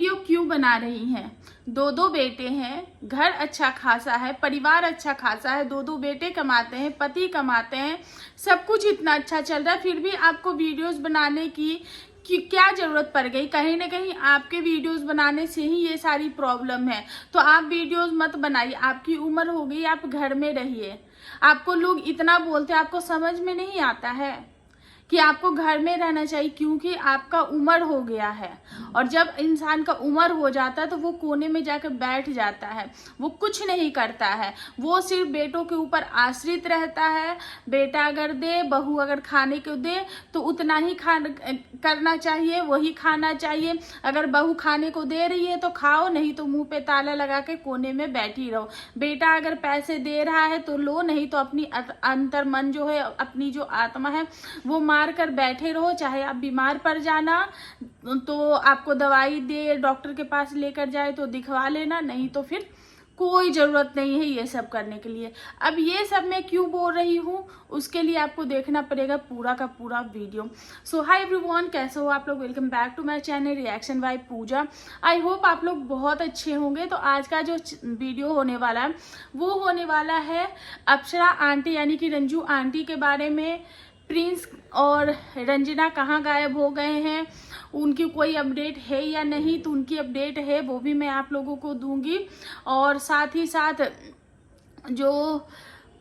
Video क्यों बना रही हैं? दो दो बेटे हैं, घर अच्छा खासा है, परिवार अच्छा खासा है, दो दो बेटे कमाते हैं, पति कमाते हैं, सब कुछ इतना अच्छा चल रहा है, फिर भी आपको वीडियोस बनाने की क्या जरूरत पड़ गई? कहीं ना कहीं आपके वीडियोस बनाने से ही ये सारी प्रॉब्लम है। तो आप वीडियोस मत बनाइए, आपकी उम्र हो गई, आप घर में रहिए। आपको लोग इतना बोलते हैं, आपको समझ में नहीं आता है कि आपको घर में रहना चाहिए, क्योंकि आपका उम्र हो गया है। और जब इंसान का उम्र हो जाता है तो वो कोने में जाकर बैठ जाता है, वो कुछ नहीं करता है, वो सिर्फ बेटों के ऊपर आश्रित रहता है। बेटा अगर दे, बहू अगर खाने को दे तो उतना ही करना चाहिए, वही खाना चाहिए। अगर बहू खाने को दे रही है तो खाओ, नहीं तो मुंह पे ताला लगा के कोने में बैठी रहो। बेटा अगर पैसे दे रहा है तो लो, नहीं तो अपनी अंतर मन जो है, अपनी जो आत्मा है वो मार कर बैठे रहो। चाहे आप बीमार पड़ जाना तो आपको दवाई दे, डॉक्टर के पास लेकर जाए तो दिखवा लेना, नहीं तो फिर कोई जरूरत नहीं है ये सब करने के लिए। अब ये सब मैं क्यों बोल रही हूँ, उसके लिए आपको देखना पड़ेगा पूरा का पूरा वीडियो। सो हाय एवरीवन, कैसे हो आप लोग? Welcome back to my channel reaction by Pooja. I hope आप लोग बहुत अच्छे होंगे। तो आज का जो वीडियो होने वाला है वो होने वाला है अप्सरा आंटी यानी कि रंजू आंटी के बारे में। प्रिंस और रंजना कहाँ गायब हो गए हैं, उनकी कोई अपडेट है या नहीं, तो उनकी अपडेट है वो भी मैं आप लोगों को दूंगी। और साथ ही साथ जो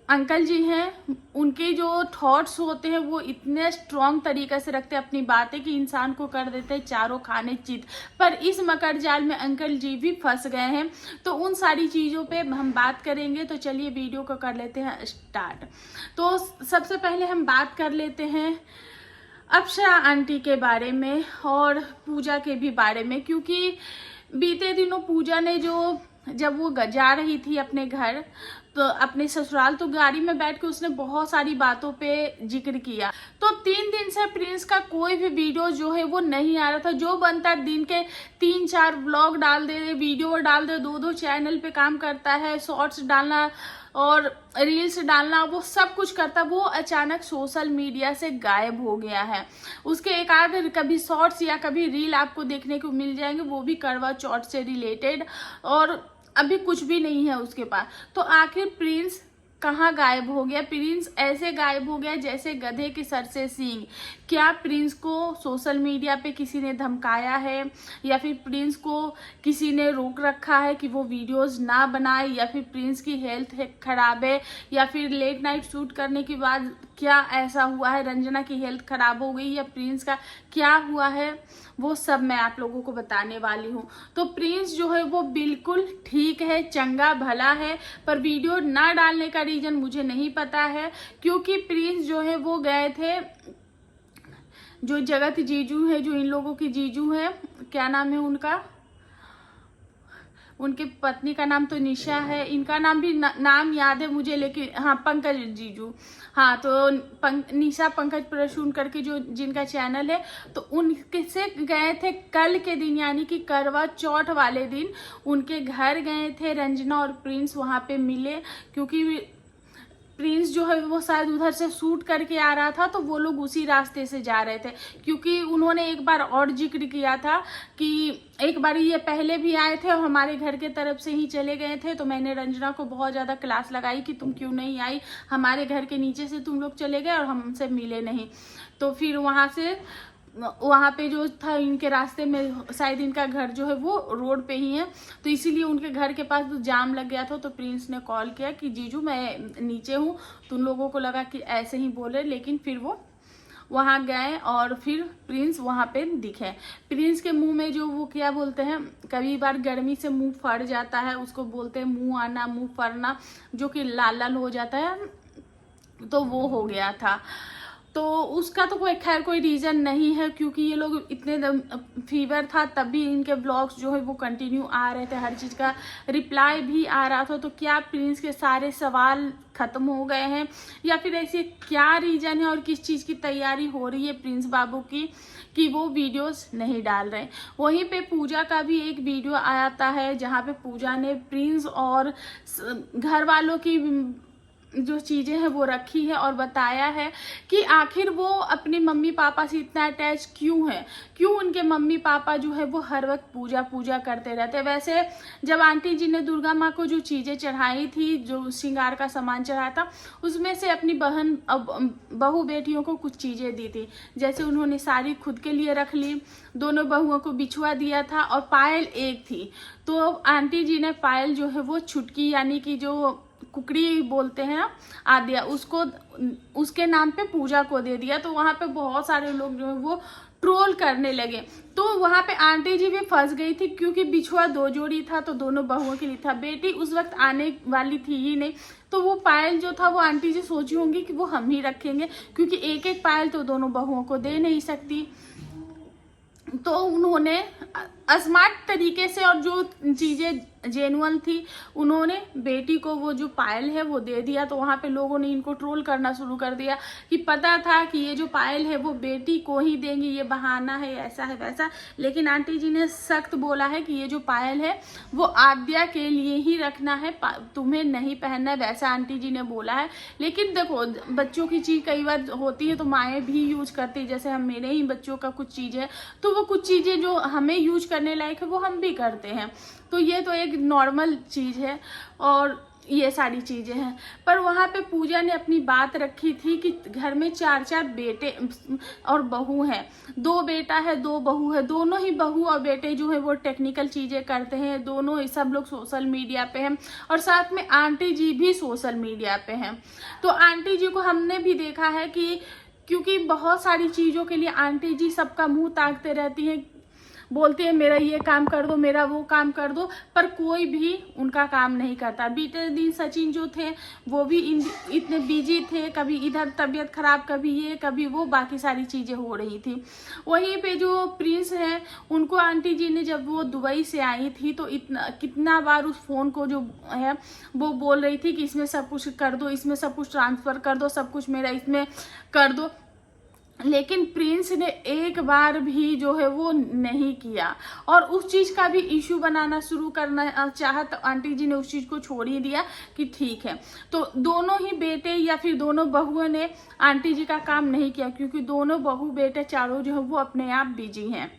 अंकल जी हैं, उनके जो थॉट्स होते हैं वो इतने स्ट्रॉन्ग तरीके से रखते हैं अपनी बातें कि इंसान को कर देते हैं चारों खाने चित। पर इस मकर जाल में अंकल जी भी फंस गए हैं, तो उन सारी चीज़ों पे हम बात करेंगे। तो चलिए वीडियो को कर लेते हैं स्टार्ट। तो सबसे पहले हम बात कर लेते हैं अप्सरा आंटी के बारे में और पूजा के भी बारे में, क्योंकि बीते दिनों पूजा ने जब वो जा रही थी अपने घर, तो अपने ससुराल, तो गाड़ी में बैठ के उसने बहुत सारी बातों पे जिक्र किया। तो 3 दिन से प्रिंस का कोई भी वीडियो जो है वो नहीं आ रहा था। जो बनता है दिन के 3-4 व्लॉग डाल दे, वीडियो डाल दे, 2-2 चैनल पे काम करता है, शॉर्ट्स डालना और रील्स डालना, वो सब कुछ करता, वो अचानक सोशल मीडिया से गायब हो गया है। उसके एक आध कभी शॉर्ट्स या कभी रील आपको देखने को मिल जाएंगे, वो भी करवा चौथ से रिलेटेड, और अभी कुछ भी नहीं है उसके पास। तो आखिर प्रिंस कहाँ गायब हो गया? प्रिंस ऐसे गायब हो गया जैसे गधे के सर से सींग। क्या प्रिंस को सोशल मीडिया पे किसी ने धमकाया है, या फिर प्रिंस को किसी ने रोक रखा है कि वो वीडियोस ना बनाए, या फिर प्रिंस की हेल्थ खराब है, या फिर लेट नाइट शूट करने के बाद क्या ऐसा हुआ है, रंजना की हेल्थ खराब हो गई, या प्रिंस का क्या हुआ है, वो सब मैं आप लोगों को बताने वाली हूँ। तो प्रिंस जो है वो बिल्कुल ठीक है, चंगा भला है, पर वीडियो ना डालने का रीजन मुझे नहीं पता है। क्योंकि प्रिंस जो है वो गए थे, जो जगत जीजू है, जो इन लोगों की जीजू है, क्या नाम है उनका, उनके पत्नी का नाम तो निशा है, इनका नाम भी नाम याद है मुझे, लेकिन हाँ पंकज जीजू, हाँ तो निशा पंकज प्रसून करके जो जिनका चैनल है, तो उनके से गए थे कल के दिन, यानी कि करवा चौथ वाले दिन उनके घर गए थे रंजना और प्रिंस। वहाँ पे मिले, क्योंकि प्रिंस जो है वो शायद उधर से शूट करके आ रहा था, तो वो लोग उसी रास्ते से जा रहे थे। क्योंकि उन्होंने एक बार और जिक्र किया था कि एक बार ये पहले भी आए थे और हमारे घर के तरफ से ही चले गए थे, तो मैंने रंजना को बहुत ज़्यादा क्लास लगाई कि तुम क्यों नहीं आई, हमारे घर के नीचे से तुम लोग चले गए और हमसे मिले नहीं। तो फिर वहाँ पे जो था इनके रास्ते में, शायद इनका घर जो है वो रोड पे ही है, तो इसीलिए उनके घर के पास तो जाम लग गया था। तो प्रिंस ने कॉल किया कि जीजू मैं नीचे हूँ, तो उन लोगों को लगा कि ऐसे ही बोले, लेकिन फिर वो वहाँ गए और फिर प्रिंस वहाँ पे दिखे। प्रिंस के मुंह में जो वो क्या बोलते हैं, कभी बार गर्मी से मुंह फट जाता है, उसको बोलते हैं मुंह आना, मुंह फरना, जो कि लाल लाल हो जाता है, तो वो हो गया था। तो उसका तो कोई रीज़न नहीं है, क्योंकि ये लोग इतने फीवर था तब भी इनके व्लॉग्स जो है वो कंटिन्यू आ रहे थे, हर चीज़ का रिप्लाई भी आ रहा था। तो क्या प्रिंस के सारे सवाल ख़त्म हो गए हैं, या फिर ऐसे क्या रीज़न है और किस चीज़ की तैयारी हो रही है प्रिंस बाबू की कि वो वीडियोस नहीं डाल रहे हैं? वहीं पे पूजा का भी एक वीडियो आया है, जहाँ पे पूजा ने प्रिंस और घर वालों की जो चीज़ें हैं वो रखी है और बताया है कि आखिर वो अपने मम्मी पापा से इतना अटैच क्यों है, क्यों उनके मम्मी पापा जो है वो हर वक्त पूजा करते रहते हैं। वैसे जब आंटी जी ने दुर्गा माँ को जो चीज़ें चढ़ाई थी, जो श्रृंगार का सामान चढ़ाया था, उसमें से अपनी बहू बेटियों को कुछ चीज़ें दी थी। जैसे उन्होंने साड़ी खुद के लिए रख ली, दोनों बहुओं को बिछुआ दिया था और पायल एक थी। तो आंटी जी ने पायल जो है वो छुटकी यानी कि जो कुकड़ी बोलते हैं आद्या, उसको उसके नाम पे पूजा को दे दिया। तो वहाँ पे बहुत सारे लोग जो है वो ट्रोल करने लगे। तो वहाँ पे आंटी जी भी फंस गई थी, क्योंकि बिछुआ 2 जोड़ी था तो दोनों बहुओं के लिए था। बेटी उस वक्त आने वाली थी ही नहीं, तो वो पायल जो था वो आंटी जी सोची होंगी कि वो हम ही रखेंगे, क्योंकि एक एक पायल तो दोनों बहुओं को दे नहीं सकती। तो उन्होंने स्मार्ट तरीके से और जो चीज़ें जेन्युइन थी उन्होंने बेटी को वो जो पायल है वो दे दिया। तो वहाँ पे लोगों ने इनको ट्रोल करना शुरू कर दिया कि पता था कि ये जो पायल है वो बेटी को ही देंगी, ये बहाना है, ऐसा है वैसा। लेकिन आंटी जी ने सख्त बोला है कि ये जो पायल है वो आद्या के लिए ही रखना है, तुम्हें नहीं पहनना है, वैसा आंटी जी ने बोला है। लेकिन देखो, बच्चों की चीज़ कई बार होती है तो माएँ भी यूज करती है। जैसे हम मेरे ही बच्चों का कुछ चीज़ है तो वो कुछ चीज़ें जो हमें यूज करने लायक है वो हम भी करते हैं। तो ये तो एक नॉर्मल चीज़ है और ये सारी चीज़ें हैं। पर वहाँ पे पूजा ने अपनी बात रखी थी कि घर में 4 बेटे और बहू हैं, 2 बेटा है 2 बहू है। दोनों ही बहू और बेटे जो है वो टेक्निकल चीज़ें करते हैं, दोनों ही सब लोग सोशल मीडिया पे हैं और साथ में आंटी जी भी सोशल मीडिया पे हैं। तो आंटी जी को हमने भी देखा है कि क्योंकि बहुत सारी चीज़ों के लिए आंटी जी सबका मुंह ताकते रहती हैं, बोलते हैं मेरा ये काम कर दो, मेरा वो काम कर दो, पर कोई भी उनका काम नहीं करता। बीते दिन सचिन जो थे वो भी इतने बिजी थे, कभी इधर तबीयत खराब, कभी ये कभी वो, बाकी सारी चीज़ें हो रही थी। वहीं पे जो प्रिंस हैं उनको आंटी जी ने जब वो दुबई से आई थी तो कितना बार उस फ़ोन को जो है वो बोल रही थी कि इसमें सब कुछ कर दो, इसमें सब कुछ ट्रांसफ़र कर दो, सब कुछ मेरा इसमें कर दो। लेकिन प्रिंस ने एक बार भी जो है वो नहीं किया और उस चीज़ का भी इशू बनाना शुरू करना चाहा तो आंटी जी ने उस चीज़ को छोड़ ही दिया कि ठीक है। तो दोनों ही बेटे या फिर दोनों बहुओं ने आंटी जी का काम नहीं किया, क्योंकि दोनों बहू बेटे चारों जो है वो अपने आप बिजी हैं।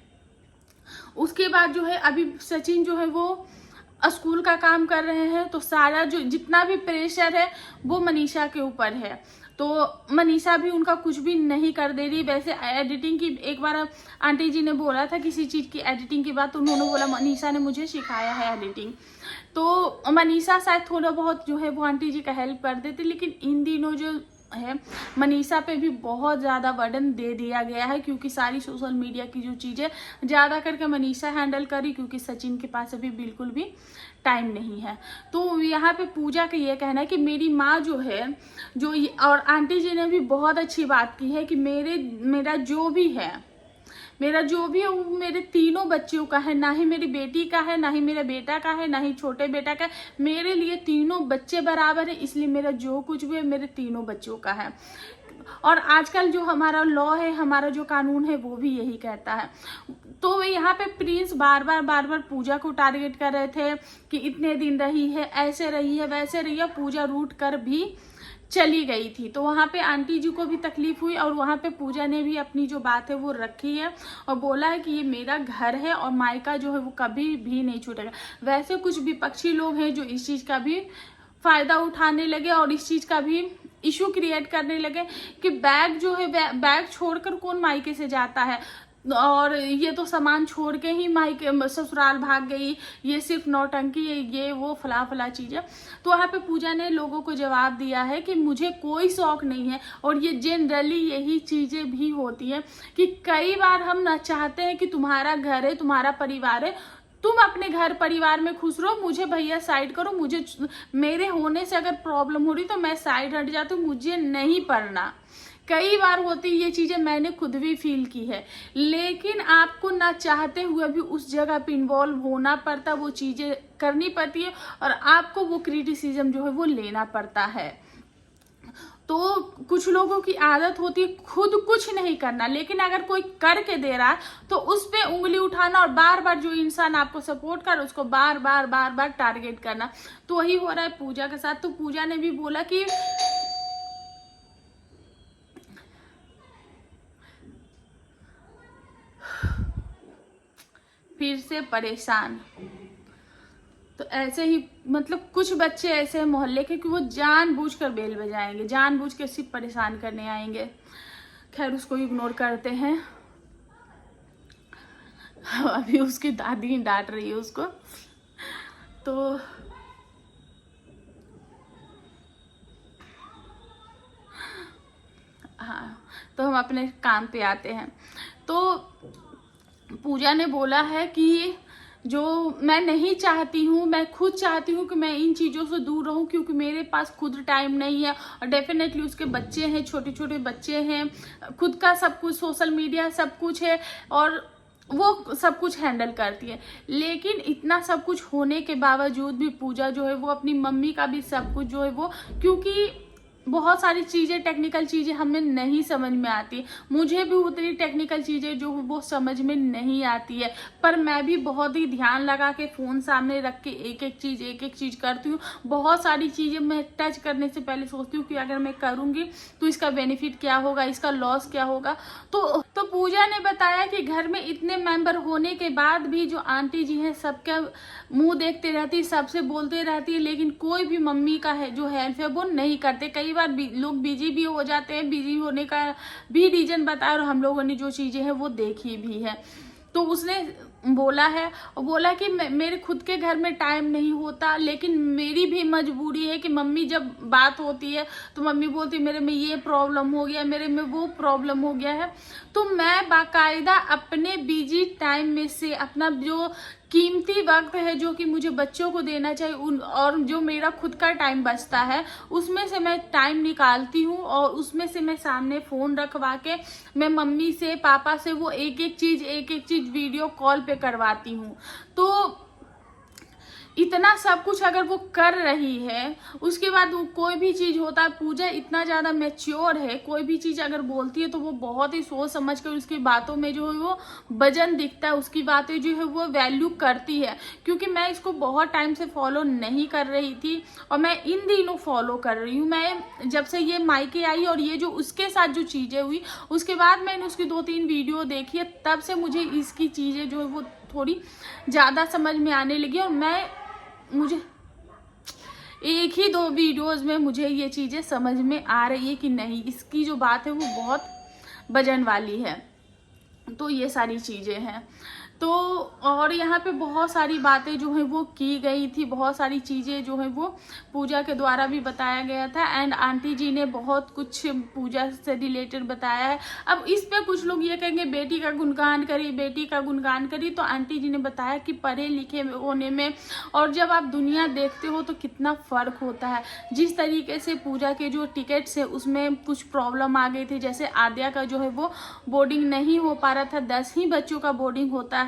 उसके बाद जो है अभी सचिन जो है वो स्कूल का काम कर रहे हैं, तो सारा जो जितना भी प्रेशर है वो मनीषा के ऊपर है। तो मनीषा भी उनका कुछ भी नहीं कर दे रही। वैसे एडिटिंग की एक बार आंटी जी ने बोला था किसी चीज़ की एडिटिंग की बात, तो उन्होंने बोला मनीषा ने मुझे सिखाया है एडिटिंग। तो मनीषा शायद थोड़ा बहुत जो है वो आंटी जी का हेल्प कर देती, लेकिन इन दिनों जो है मनीषा पे भी बहुत ज़्यादा बर्डन दे दिया गया है, क्योंकि सारी सोशल मीडिया की जो चीज़ें ज़्यादा करके मनीषा हैंडल करी, क्योंकि सचिन के पास अभी बिल्कुल भी टाइम नहीं है। तो यहाँ पे पूजा का ये कहना है कि मेरी माँ जो है जो और आंटी जी ने भी बहुत अच्छी बात की है कि मेरा जो भी है वो मेरे तीनों बच्चों का है, ना ही मेरी बेटी का है, ना ही मेरे बेटा का है, ना ही छोटे बेटा का है। मेरे लिए तीनों बच्चे बराबर है, इसलिए मेरा जो कुछ भी है मेरे तीनों बच्चों का है। और आजकल जो हमारा लॉ है, हमारा जो कानून है वो भी यही कहता है। तो यहाँ पे प्रिंस बार बार पूजा को टारगेट कर रहे थे कि इतने दिन रही है, ऐसे रही है, वैसे रही है, पूजा रूठ कर भी चली गई थी। तो वहाँ पे आंटी जी को भी तकलीफ हुई और वहाँ पे पूजा ने भी अपनी जो बात है वो रखी है और बोला है कि ये मेरा घर है और मायका जो है वो कभी भी नहीं छूटेगा। वैसे कुछ विपक्षी लोग हैं जो इस चीज़ का भी फ़ायदा उठाने लगे और इस चीज़ का भी इशू क्रिएट करने लगे कि बैग जो है बैग छोड़कर कौन मायके से जाता है, और ये तो सामान छोड़ के ही मायके ससुराल भाग गई, ये सिर्फ नौटंकी है, ये वो फला चीज़ें। तो वहाँ पे पूजा ने लोगों को जवाब दिया है कि मुझे कोई शौक नहीं है, और ये जनरली यही चीज़ें भी होती हैं कि कई बार हम ना चाहते हैं कि तुम्हारा घर है, तुम्हारा परिवार है, तुम अपने घर परिवार में खुश रहो, मुझे भैया साइड करो, मुझे मेरे होने से अगर प्रॉब्लम हो रही तो मैं साइड हट जाती हूँ, मुझे नहीं पढ़ना। कई बार होती ये चीज़ें, मैंने खुद भी फील की है, लेकिन आपको ना चाहते हुए भी उस जगह पे इन्वॉल्व होना पड़ता, वो चीज़ें करनी पड़ती है और आपको वो क्रिटिसिज्म जो है वो लेना पड़ता है। तो कुछ लोगों की आदत होती है खुद कुछ नहीं करना, लेकिन अगर कोई करके दे रहा है तो उस पे उंगली उठाना और बार बार जो इंसान आपको सपोर्ट कर उसको बार बार टारगेट करना। तो वही हो रहा है पूजा के साथ। तो पूजा ने भी बोला कि फिर से परेशान। तो ऐसे ही मतलब कुछ बच्चे ऐसे हैं मोहल्ले के कि वो जानबूझकर बेल बजाएंगे, जानबूझ के सिर्फ परेशान करने आएंगे। खैर उसको इग्नोर करते हैं। अभी उसकी दादी डांट रही है उसको। तो हाँ, तो हम अपने काम पे आते हैं। तो पूजा ने बोला है कि जो मैं नहीं चाहती हूँ, मैं खुद चाहती हूँ कि मैं इन चीज़ों से दूर रहूँ, क्योंकि मेरे पास खुद टाइम नहीं है और डेफिनेटली उसके बच्चे हैं, छोटे छोटे बच्चे हैं, खुद का सब कुछ, सोशल मीडिया सब कुछ है और वो सब कुछ हैंडल करती है। लेकिन इतना सब कुछ होने के बावजूद भी पूजा जो है वो अपनी मम्मी का भी सब कुछ जो है वो, क्योंकि बहुत सारी चीज़ें, टेक्निकल चीज़ें हमें नहीं समझ में आती, मुझे भी उतनी टेक्निकल चीज़ें जो वो समझ में नहीं आती है, पर मैं भी बहुत ही ध्यान लगा के फ़ोन सामने रख के एक एक चीज़ करती हूँ। बहुत सारी चीज़ें मैं टच करने से पहले सोचती हूँ कि अगर मैं करूँगी तो इसका बेनिफिट क्या होगा, इसका लॉस क्या होगा। तो पूजा ने बताया कि घर में इतने मेंबर होने के बाद भी जो आंटी जी हैं सबका मुंह देखते रहती, सबसे बोलते रहती है, लेकिन कोई भी मम्मी का है जो हेल्प है वो नहीं करते। कई बार लोग बिजी भी हो जाते हैं, बिजी होने का भी रीजन बताया और हम लोगों ने जो चीजें हैं वो देखी भी है। तो उसने बोला है और बोला कि मेरे खुद के घर में टाइम नहीं होता, लेकिन मेरी भी मजबूरी है कि मम्मी जब बात होती है तो मम्मी बोलती मेरे में ये प्रॉब्लम हो गया, मेरे में वो प्रॉब्लम हो गया है। तो मैं बाकायदा अपने बिजी टाइम में से अपना जो कीमती वक्त है जो कि मुझे बच्चों को देना चाहिए और जो मेरा खुद का टाइम बचता है उसमें से मैं टाइम निकालती हूँ और उसमें से मैं सामने फ़ोन रखवा के मैं मम्मी से, पापा से वो एक एक चीज़ वीडियो कॉल पे करवाती हूँ। तो इतना सब कुछ अगर वो कर रही है, उसके बाद वो कोई भी चीज़ होता है, पूजा इतना ज़्यादा मैच्योर है, कोई भी चीज़ अगर बोलती है तो वो बहुत ही सोच समझ कर उसकी बातों में जो है वो वजन दिखता है, उसकी बातें जो है वो वैल्यू करती है। क्योंकि मैं इसको बहुत टाइम से फॉलो नहीं कर रही थी और मैं इन दिनों फॉलो कर रही हूँ। मैं जब से ये मायके आई और ये जो उसके साथ जो चीज़ें हुई उसके बाद मैंने उसकी 2-3 वीडियो देखी है, तब से मुझे इसकी चीज़ें जो है वो थोड़ी ज़्यादा समझ में आने लगी और मुझे एक ही 2 वीडियोस में मुझे ये चीज़ें समझ में आ रही है कि नहीं, इसकी जो बात है वो बहुत वजन वाली है। तो ये सारी चीज़ें हैं। तो और यहाँ पे बहुत सारी बातें जो हैं वो की गई थी, बहुत सारी चीज़ें जो हैं वो पूजा के द्वारा भी बताया गया था एंड आंटी जी ने बहुत कुछ पूजा से रिलेटेड बताया है। अब इस पे कुछ लोग ये कहेंगे बेटी का गुणगान करी, बेटी का गुणगान करी, तो आंटी जी ने बताया कि पढ़े लिखे होने में और जब आप दुनिया देखते हो तो कितना फ़र्क होता है। जिस तरीके से पूजा के जो टिकट्स है उसमें कुछ प्रॉब्लम आ गई थी, जैसे आद्या का जो है वो बोर्डिंग नहीं हो पा रहा था, 10 ही बच्चों का बोर्डिंग होता है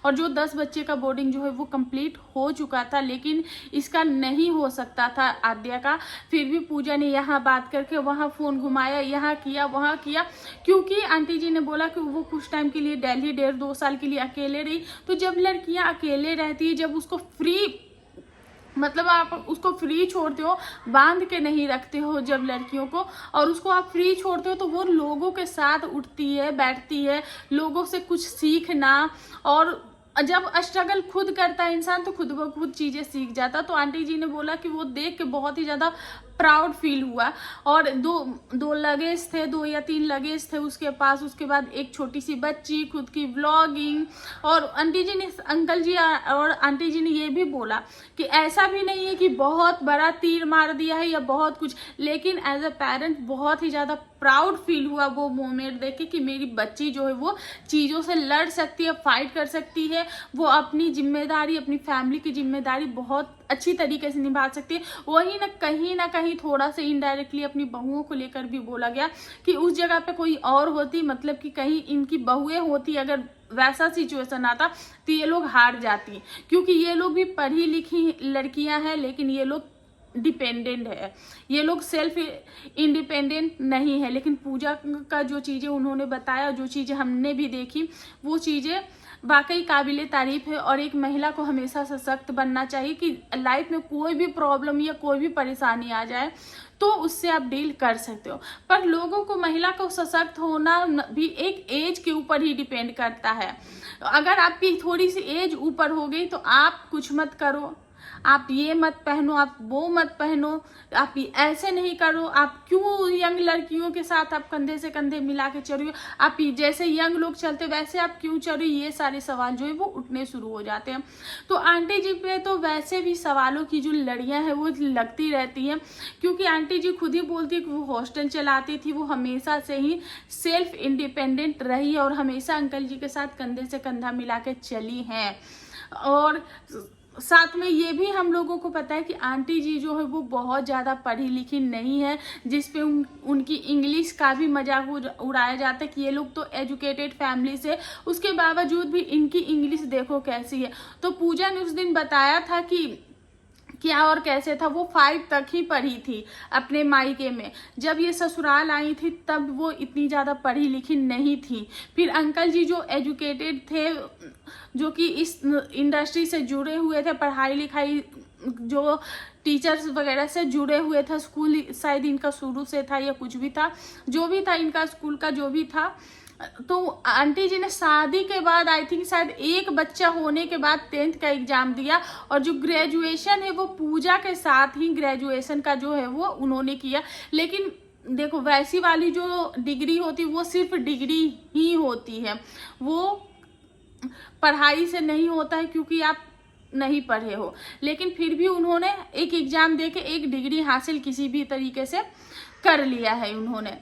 और जो 10 बच्चे का बोर्डिंग जो है वो कंप्लीट हो चुका था, लेकिन इसका नहीं हो सकता था आद्या का। फिर भी पूजा ने यहाँ बात करके वहाँ फ़ोन घुमाया, यहाँ किया वहाँ किया, क्योंकि आंटी जी ने बोला कि वो कुछ टाइम के लिए दिल्ली 1.5-2 साल के लिए अकेले रही। तो जब लड़कियाँ अकेले रहती है, जब उसको फ्री मतलब आप उसको फ्री छोड़ते हो, बांध के नहीं रखते हो जब लड़कियों को, और उसको आप फ्री छोड़ते हो तो वो लोगों के साथ उठती है, बैठती है, लोगों से कुछ सीखना, और जब स्ट्रगल खुद करता है इंसान तो खुद ब खुद चीज़ें सीख जाता। तो आंटी जी ने बोला कि वो देख के बहुत ही ज़्यादा प्राउड फील हुआ। और दो लगेज थे, 2 या 3 लगेज थे उसके पास, उसके बाद एक छोटी सी बच्ची, खुद की व्लॉगिंग, और आंटी जी ने, अंकल जी और आंटी जी ने ये भी बोला कि ऐसा भी नहीं है कि बहुत बड़ा तीर मार दिया है या बहुत कुछ, लेकिन एज अ पेरेंट बहुत ही ज़्यादा प्राउड फील हुआ वो मोमेंट देख के कि मेरी बच्ची जो है वो चीज़ों से लड़ सकती है, फाइट कर सकती है, वो अपनी जिम्मेदारी, अपनी फैमिली की जिम्मेदारी बहुत अच्छी तरीके से निभा सकती है। वही ना कहीं थोड़ा सा इनडायरेक्टली अपनी बहुओं को लेकर भी बोला गया कि उस जगह पे कोई और होती, मतलब कि कहीं इनकी बहुएं होती, अगर वैसा सिचुएशन आता तो ये लोग हार जाती, क्योंकि ये लोग भी पढ़ी लिखी लड़कियां हैं, लेकिन ये लोग डिपेंडेंट है, ये लोग सेल्फ इंडिपेंडेंट नहीं है। लेकिन पूजा का जो चीज़ें उन्होंने बताया, जो चीज़ें हमने भी देखी, वो चीज़ें वाकई काबिले तारीफ है। और एक महिला को हमेशा सशक्त बनना चाहिए कि लाइफ में कोई भी प्रॉब्लम या कोई भी परेशानी आ जाए तो उससे आप डील कर सकते हो। पर लोगों को, महिला को सशक्त होना भी एक एज के ऊपर ही डिपेंड करता है। अगर आपकी थोड़ी सी एज ऊपर हो गई तो आप कुछ मत करो, आप ये मत पहनो, आप वो मत पहनो, आप ऐसे नहीं करो, आप क्यों यंग लड़कियों के साथ आप कंधे से कंधे मिला के चल रही हो, आप जैसे यंग लोग चलते वैसे आप क्यों चल रही, ये सारे सवाल जो है वो उठने शुरू हो जाते हैं। तो आंटी जी पे तो वैसे भी सवालों की जो लड़ियां हैं वो लगती रहती हैं, क्योंकि आंटी जी खुद ही बोलती है कि वो हॉस्टल चलाती थी, वो हमेशा से ही सेल्फ इंडिपेंडेंट रही और हमेशा अंकल जी के साथ कंधे से कंधा मिला के चली हैं। और साथ में ये भी हम लोगों को पता है कि आंटी जी जो है वो बहुत ज़्यादा पढ़ी लिखी नहीं है, जिसपे उनकी इंग्लिश का भी मजाक उड़ाया जाता है कि ये लोग तो एजुकेटेड फैमिली से, उसके बावजूद भी इनकी इंग्लिश देखो कैसी है। तो पूजा ने उस दिन बताया था कि क्या और कैसे था, वो 5 तक ही पढ़ी थी अपने मायके में। जब ये ससुराल आई थी तब वो इतनी ज़्यादा पढ़ी लिखी नहीं थी। फिर अंकल जी जो एजुकेटेड थे, जो कि इस इंडस्ट्री से जुड़े हुए थे, पढ़ाई लिखाई जो टीचर्स वगैरह से जुड़े हुए थे, स्कूल शायद इनका शुरू से था या कुछ भी था, जो भी था इनका स्कूल का जो भी था। तो आंटी जी ने शादी के बाद आई थिंक शायद एक बच्चा होने के बाद 10th का एग्जाम दिया, और जो ग्रेजुएशन है वो पूजा के साथ ही ग्रेजुएशन का जो है वो उन्होंने किया। लेकिन देखो वैसी वाली जो डिग्री होती है वो सिर्फ डिग्री ही होती है, वो पढ़ाई से नहीं होता है, क्योंकि आप नहीं पढ़े हो। लेकिन फिर भी उन्होंने एक एग्जाम देके एक डिग्री हासिल किसी भी तरीके से कर लिया है उन्होंने।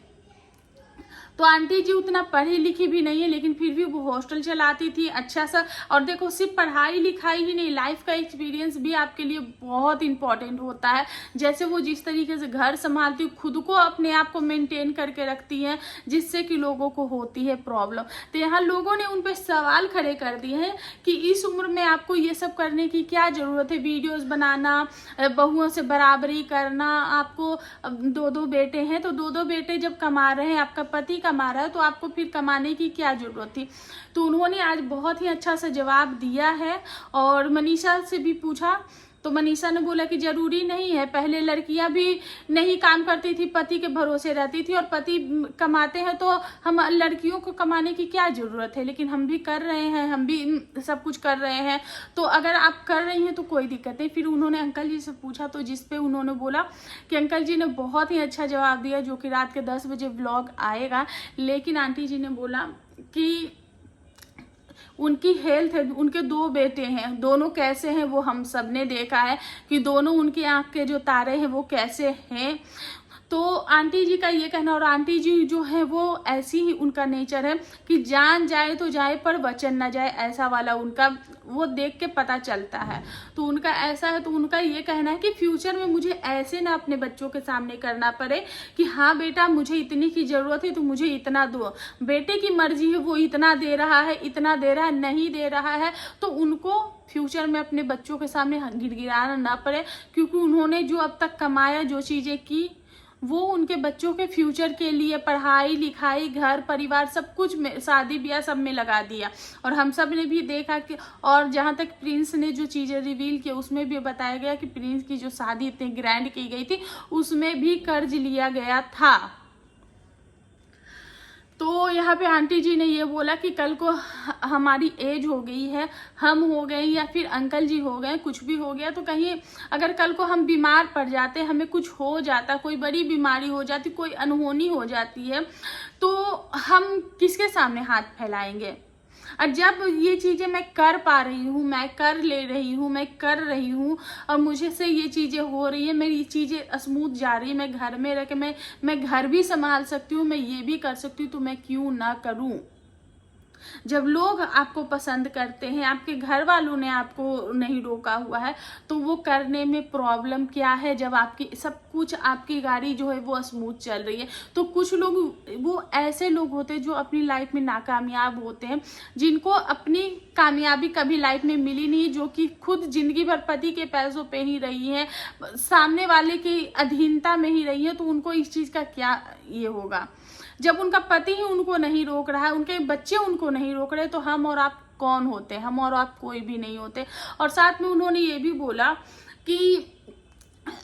तो आंटी जी उतना पढ़ी लिखी भी नहीं है, लेकिन फिर भी वो हॉस्टल चलाती थी अच्छा सा। और देखो सिर्फ पढ़ाई लिखाई ही नहीं, लाइफ का एक्सपीरियंस भी आपके लिए बहुत इंपॉर्टेंट होता है। जैसे वो जिस तरीके से घर संभालती, खुद को अपने आप को मेंटेन करके रखती हैं, जिससे कि लोगों को होती है प्रॉब्लम। तो यहाँ लोगों ने उन पर सवाल खड़े कर दिए हैं कि इस उम्र में आपको ये सब करने की क्या जरूरत है, वीडियोज बनाना, बहुओं से बराबरी करना, आपको 2-2 बेटे हैं तो 2-2 बेटे जब कमा रहे हैं, आपका पति कमा रहा है, तो आपको फिर कमाने की क्या जरूरत थी। तो उन्होंने आज बहुत ही अच्छा सा जवाब दिया है। और मनीषा से भी पूछा तो मनीषा ने बोला कि जरूरी नहीं है, पहले लड़कियां भी नहीं काम करती थी, पति के भरोसे रहती थी, और पति कमाते हैं तो हम लड़कियों को कमाने की क्या जरूरत है। लेकिन हम भी कर रहे हैं, हम भी सब कुछ कर रहे हैं, तो अगर आप कर रही हैं तो कोई दिक्कत नहीं। फिर उन्होंने अंकल जी से पूछा, तो जिसपे उन्होंने बोला कि अंकल जी ने बहुत ही अच्छा जवाब दिया, जो कि रात के 10 बजे व्लॉग आएगा। लेकिन आंटी जी ने बोला कि उनकी हेल्थ है, उनके 2 बेटे हैं, दोनों कैसे हैं वो हम सब ने देखा है कि दोनों उनकी आंख के जो तारे हैं वो कैसे हैं। तो आंटी जी का ये कहना, और आंटी जी जो है वो ऐसी ही उनका नेचर है कि जान जाए तो जाए पर वचन ना जाए, ऐसा वाला उनका, वो देख के पता चलता है। तो उनका ऐसा है। तो उनका ये कहना है कि फ्यूचर में मुझे ऐसे ना अपने बच्चों के सामने करना पड़े कि हाँ बेटा मुझे इतनी की जरूरत है तो मुझे इतना दो, बेटे की मर्जी है वो इतना दे रहा है, इतना दे रहा है, नहीं दे रहा है, तो उनको फ्यूचर में अपने बच्चों के सामने गिड़गिड़ाना ना पड़े। क्योंकि उन्होंने जो अब तक कमाया, जो चीजें की, वो उनके बच्चों के फ्यूचर के लिए पढ़ाई लिखाई, घर परिवार, सब कुछ में, शादी ब्याह सब में लगा दिया। और हम सब ने भी देखा कि, और जहाँ तक प्रिंस ने जो चीज़ें रिवील किया उसमें भी बताया गया कि प्रिंस की जो शादी इतनी ग्रैंड की गई थी उसमें भी कर्ज लिया गया था। तो यहाँ पे आंटी जी ने ये बोला कि कल को हमारी एज हो गई है, हम हो गए या फिर अंकल जी हो गए, कुछ भी हो गया, तो कहीं अगर कल को हम बीमार पड़ जाते, हमें कुछ हो जाता, कोई बड़ी बीमारी हो जाती, कोई अनहोनी हो जाती है, तो हम किसके सामने हाथ फैलाएंगे। और जब ये चीज़ें मैं कर पा रही हूँ, मैं कर ले रही हूँ, मैं कर रही हूँ, और मुझे से ये चीज़ें हो रही है, मेरी चीज़ें स्मूथ जा रही है, मैं घर में रह के मैं घर भी संभाल सकती हूँ, मैं ये भी कर सकती हूँ, तो मैं क्यों ना करूँ। जब लोग आपको पसंद करते हैं, आपके घर वालों ने आपको नहीं रोका हुआ है, तो वो करने में प्रॉब्लम क्या है? जब आपकी सब कुछ, आपकी गाड़ी जो है वो स्मूथ चल रही है। तो कुछ लोग वो ऐसे लोग होते हैं जो अपनी लाइफ में नाकामयाब होते हैं, जिनको अपनी कामयाबी कभी लाइफ में मिली नहीं, जो कि खुद जिंदगी भर पति के पैसों पे ही रही है, सामने वाले की अधीनता में ही रही है। तो उनको इस चीज का क्या ये होगा? जब उनका पति ही उनको नहीं रोक रहा है, उनके बच्चे उनको नहीं रोक रहे, तो हम और आप कौन होते हैं? हम और आप कोई भी नहीं होते। और साथ में उन्होंने ये भी बोला कि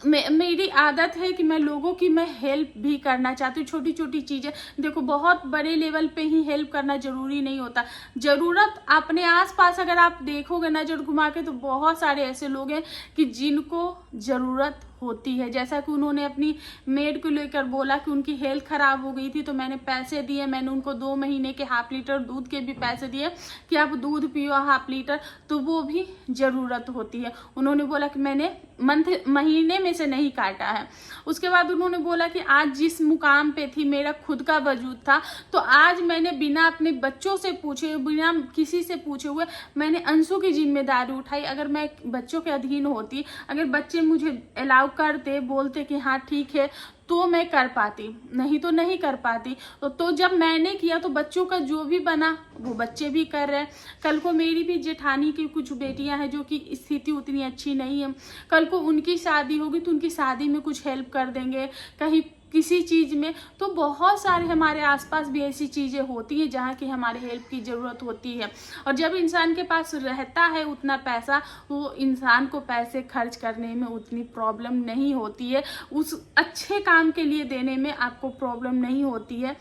मेरी आदत है कि मैं लोगों की मैं हेल्प भी करना चाहती हूँ। छोटी छोटी चीजें, देखो बहुत बड़े लेवल पे ही हेल्प करना जरूरी नहीं होता। जरूरत अपने आसपास अगर आप देखोगे नजर घुमा के, तो बहुत सारे ऐसे लोग हैं कि जिनको जरूरत होती है। जैसा कि उन्होंने अपनी मेड को लेकर बोला कि उनकी हेल्थ खराब हो गई थी, तो मैंने पैसे दिए, मैंने उनको 2 महीने के 1/2 लीटर दूध के भी पैसे दिए कि आप दूध पियो 1/2 लीटर, तो वो भी जरूरत होती है। उन्होंने बोला कि मैंने महीने में से नहीं काटा है। उसके बाद उन्होंने बोला कि आज जिस मुकाम पे थी, मेरा खुद का वजूद था, तो आज मैंने बिना अपने बच्चों से पूछे, बिना किसी से पूछे हुए मैंने अंशु की जिम्मेदारी उठाई। अगर मैं बच्चों के अधीन होती, अगर बच्चे मुझे अलाउ करते, बोलते कि हाँ ठीक है, तो मैं कर पाती, नहीं तो नहीं कर पाती। तो जब मैंने किया, तो बच्चों का जो भी बना वो बच्चे भी कर रहे हैं। कल को मेरी भी जेठानी की कुछ बेटियां हैं जो कि स्थिति उतनी अच्छी नहीं है, कल को उनकी शादी होगी तो उनकी शादी में कुछ हेल्प कर देंगे, कहीं किसी चीज में। तो बहुत सारे हमारे आसपास भी ऐसी चीजें होती हैं जहाँ की हमारे हेल्प की जरूरत होती है। और जब इंसान के पास रहता है उतना पैसा, वो इंसान को पैसे खर्च करने में उतनी प्रॉब्लम नहीं होती है, उस अच्छे काम के लिए देने में आपको प्रॉब्लम नहीं होती है।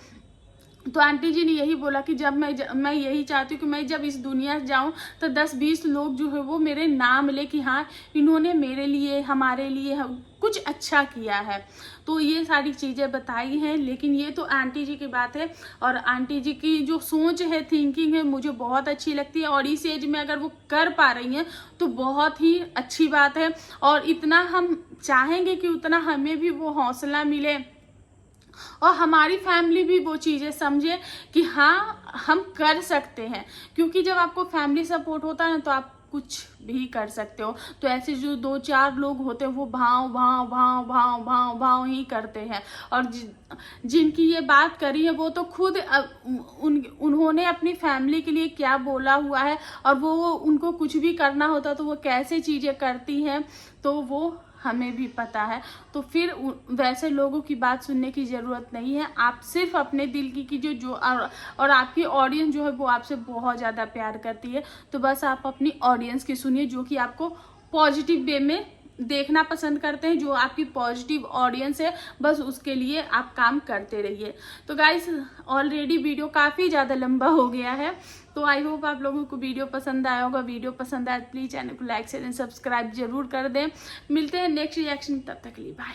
तो आंटी जी ने यही बोला कि जब मैं यही चाहती हूँ कि मैं जब इस दुनिया से जाऊँ, तो 10-20 लोग जो है वो मेरे नाम ले कि हाँ इन्होंने मेरे लिए, हमारे लिए कुछ अच्छा किया है। तो ये सारी चीज़ें बताई हैं। लेकिन ये तो आंटी जी की बात है, और आंटी जी की जो सोच है, थिंकिंग है, मुझे बहुत अच्छी लगती है। और इस एज में अगर वो कर पा रही हैं तो बहुत ही अच्छी बात है। और इतना हम चाहेंगे कि उतना हमें भी वो हौसला मिले, और हमारी फैमिली भी वो चीज़ें समझे कि हाँ हम कर सकते हैं। क्योंकि जब आपको फैमिली सपोर्ट होता है ना, तो आप कुछ भी कर सकते हो। तो ऐसे जो 2-4 लोग होते हैं वो भाव भाव भाव भाव भाव भाव ही करते हैं। और जिनकी ये बात करी है वो तो खुद उन्होंने अपनी फैमिली के लिए क्या बोला हुआ है, और वो उनको कुछ भी करना होता तो वो कैसे चीज़ें करती हैं, तो वो हमें भी पता है। तो फिर वैसे लोगों की बात सुनने की ज़रूरत नहीं है। आप सिर्फ अपने दिल की कीजिए, जो और आपकी ऑडियंस जो है वो आपसे बहुत ज़्यादा प्यार करती है। तो बस आप अपनी ऑडियंस की सुनिए, जो कि आपको पॉजिटिव वे में देखना पसंद करते हैं, जो आपकी पॉजिटिव ऑडियंस है, बस उसके लिए आप काम करते रहिए। तो गाइस ऑलरेडी वीडियो काफ़ी ज़्यादा लंबा हो गया है, तो आई होप आप लोगों को वीडियो पसंद आया होगा। वीडियो पसंद आया प्लीज़ चैनल को लाइक शेयर एंड सब्सक्राइब जरूर कर दें। मिलते हैं नेक्स्ट रिएक्शन, तब तक के लिए बाय।